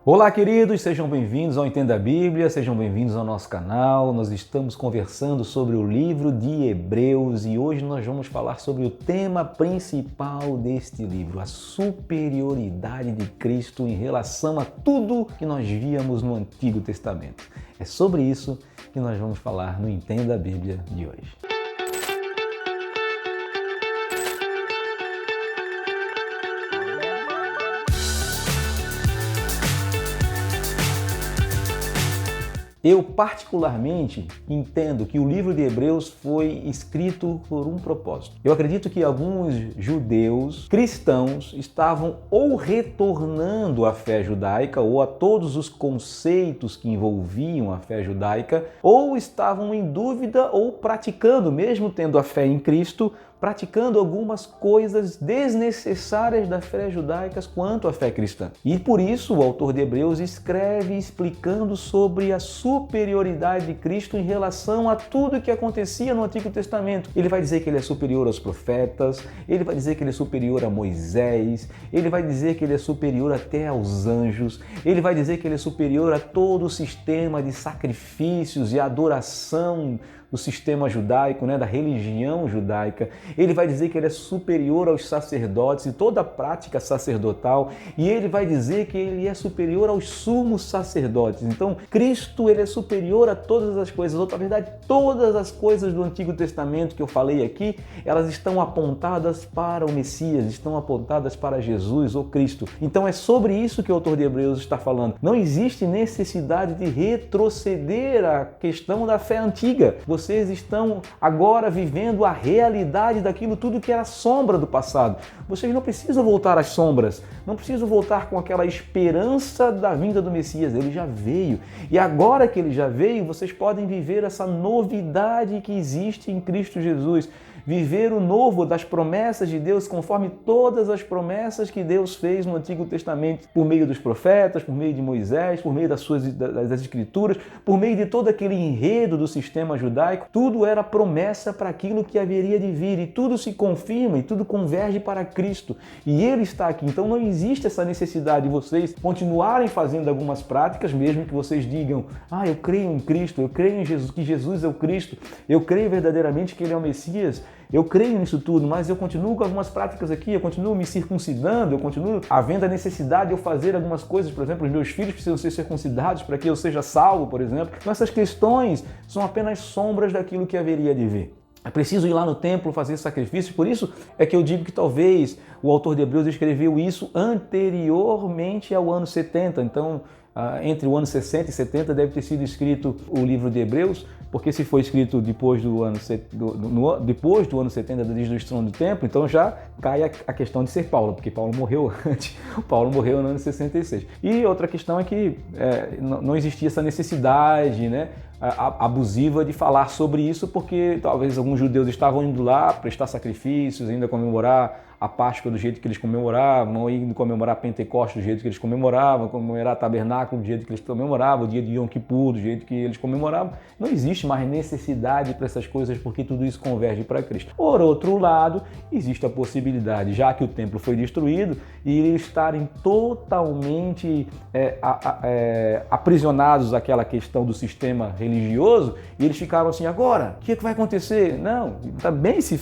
Olá, queridos, sejam bem-vindos ao Entenda a Bíblia, sejam bem-vindos ao nosso canal. Nós estamos conversando sobre o livro de Hebreus e hoje nós vamos falar sobre o tema principal deste livro, a superioridade de Cristo em relação a tudo que nós víamos no Antigo Testamento. É sobre isso que nós vamos falar no Entenda a Bíblia de hoje. Eu particularmente entendo que o livro de Hebreus foi escrito por um propósito. Eu acredito que alguns judeus cristãos estavam ou retornando à fé judaica ou a todos os conceitos que envolviam a fé judaica, ou estavam em dúvida ou praticando, mesmo tendo a fé em Cristo, praticando algumas coisas desnecessárias da fé judaica quanto à fé cristã. E por isso o autor de Hebreus escreve explicando sobre a superioridade de Cristo em relação a tudo que acontecia no Antigo Testamento. Ele vai dizer que ele é superior aos profetas, ele vai dizer que ele é superior a Moisés, ele vai dizer que ele é superior até aos anjos, ele vai dizer que ele é superior a todo o sistema de sacrifícios e adoração do sistema judaico, da religião judaica. Ele vai dizer que ele é superior aos sacerdotes e toda a prática sacerdotal, e ele vai dizer que ele é superior aos sumos sacerdotes. Então, Cristo, ele é superior a todas as coisas. Ou, na verdade, todas as coisas do Antigo Testamento que eu falei aqui, elas estão apontadas para o Messias, estão apontadas para Jesus ou Cristo. Então, é sobre isso que o autor de Hebreus está falando. Não existe necessidade de retroceder à questão da fé antiga. Vocês estão agora vivendo a realidade daquilo tudo que era sombra do passado. Vocês não precisam voltar às sombras, não precisam voltar com aquela esperança da vinda do Messias. Ele já veio. E agora que ele já veio, vocês podem viver essa novidade que existe em Cristo Jesus. Viver o novo das promessas de Deus conforme todas as promessas que Deus fez no Antigo Testamento, por meio dos profetas, por meio de Moisés, por meio das Escrituras, por meio de todo aquele enredo do sistema judaico. Tudo era promessa para aquilo que haveria de vir e tudo se confirma e tudo converge para Cristo. E Ele está aqui. Então não existe essa necessidade de vocês continuarem fazendo algumas práticas, mesmo que vocês digam: eu creio em Cristo, eu creio em Jesus, que Jesus é o Cristo, eu creio verdadeiramente que Ele é o Messias. Eu creio nisso tudo, mas eu continuo com algumas práticas aqui, eu continuo me circuncidando, eu continuo havendo a necessidade de eu fazer algumas coisas. Por exemplo, os meus filhos precisam ser circuncidados para que eu seja salvo, por exemplo. Então essas questões são apenas sombras daquilo que haveria de vir. É preciso ir lá no templo fazer sacrifícios. Por isso é que eu digo que talvez o autor de Hebreus escreveu isso anteriormente ao ano 70. Então, entre o ano 60 e 70 deve ter sido escrito o livro de Hebreus, porque se foi escrito depois do ano 70 desde a destruição do templo, então já cai a questão de ser Paulo, porque Paulo morreu antes. Paulo morreu no ano 66. E outra questão é que não existia essa necessidade, abusiva de falar sobre isso, porque talvez alguns judeus estavam indo lá prestar sacrifícios, ainda comemorar a Páscoa do jeito que eles comemoravam, indo comemorar Pentecostes do jeito que eles comemoravam, comemorar Tabernáculo do jeito que eles comemoravam, o dia de Yom Kippur do jeito que eles comemoravam. Não existe mais necessidade para essas coisas, porque tudo isso converge para Cristo. Por outro lado, existe a possibilidade, já que o templo foi destruído, e eles estarem totalmente aprisionados àquela questão do sistema religioso, e eles ficaram assim: agora, o que vai acontecer? Não, também se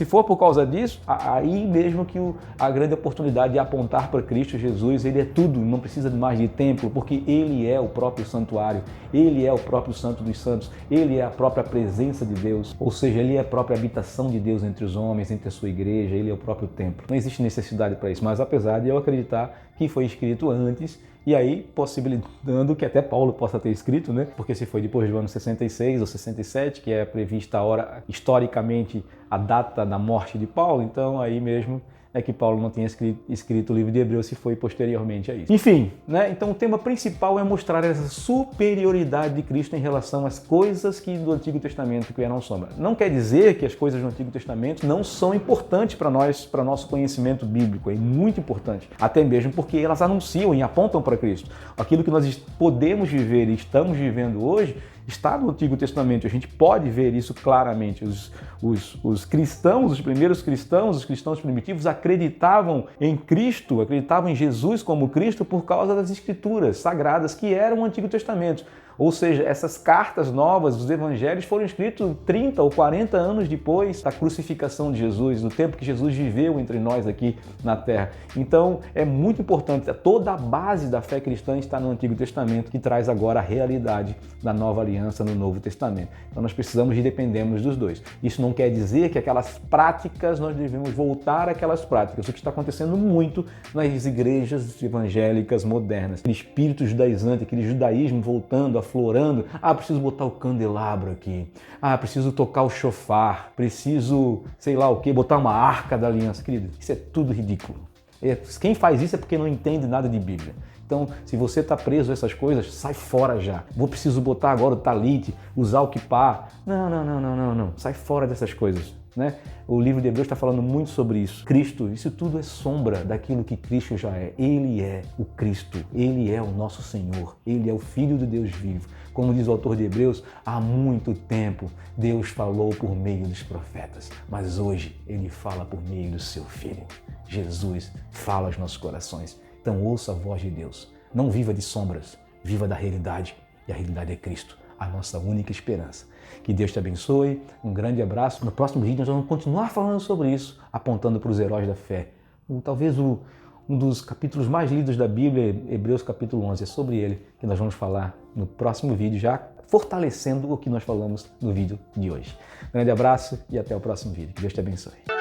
for por causa disso, aí mesmo que a grande oportunidade de apontar para Cristo Jesus. Ele é tudo, não precisa mais de templo, porque Ele é o próprio santuário, Ele é o próprio Santo dos Santos, Ele é a própria presença de Deus, ou seja, Ele é a própria habitação de Deus entre os homens, entre a sua igreja, Ele é o próprio templo. Não existe necessidade para isso, mas apesar de eu acreditar que foi escrito antes, e aí possibilitando que até Paulo possa ter escrito, porque se foi depois do ano 66 ou 67, que é prevista a hora, historicamente, a data da morte de Paulo, então aí mesmo é que Paulo não tinha escrito o livro de Hebreus, se foi posteriormente a isso. Enfim, então o tema principal é mostrar essa superioridade de Cristo em relação às coisas do Antigo Testamento que eram sombra. Não quer dizer que as coisas do Antigo Testamento não são importantes para nós, para nosso conhecimento bíblico. É muito importante, até mesmo porque elas anunciam e apontam para Cristo. Aquilo que nós podemos viver e estamos vivendo hoje está no Antigo Testamento. A gente pode ver isso claramente. Os cristãos, os primeiros cristãos, os cristãos primitivos acreditavam em Cristo, acreditavam em Jesus como Cristo por causa das Escrituras sagradas que eram o Antigo Testamento. Ou seja, essas cartas novas, os evangelhos, foram escritos 30 ou 40 anos depois da crucificação de Jesus, do tempo que Jesus viveu entre nós aqui na Terra. Então, é muito importante, toda a base da fé cristã está no Antigo Testamento, que traz agora a realidade da nova aliança no Novo Testamento. Então, nós precisamos e dependemos dos dois. Isso não quer dizer que aquelas práticas, nós devemos voltar àquelas práticas, o que está acontecendo muito nas igrejas evangélicas modernas. Aquele espírito judaizante, aquele judaísmo voltando, aflorando. Preciso botar o candelabro aqui. Preciso tocar o shofar. Preciso, sei lá o quê, botar uma arca da aliança. Querido, isso é tudo ridículo. Quem faz isso é porque não entende nada de Bíblia. Então, se você está preso a essas coisas, sai fora já. Preciso botar agora o talite, usar o kippá. Não. Sai fora dessas coisas. Né? O livro de Hebreus está falando muito sobre isso. Cristo, isso tudo é sombra daquilo que Cristo já é. Ele é o Cristo, Ele é o nosso Senhor, Ele é o Filho de Deus vivo. Como diz o autor de Hebreus, há muito tempo Deus falou por meio dos profetas, mas hoje Ele fala por meio do seu Filho. Jesus fala aos nossos corações. Então ouça a voz de Deus. Não viva de sombras, viva da realidade. E a realidade é Cristo, a nossa única esperança. Que Deus te abençoe, um grande abraço. No próximo vídeo nós vamos continuar falando sobre isso, apontando para os heróis da fé. Talvez um dos capítulos mais lidos da Bíblia, Hebreus capítulo 11, é sobre ele que nós vamos falar no próximo vídeo, já fortalecendo o que nós falamos no vídeo de hoje. Um grande abraço e até o próximo vídeo. Que Deus te abençoe.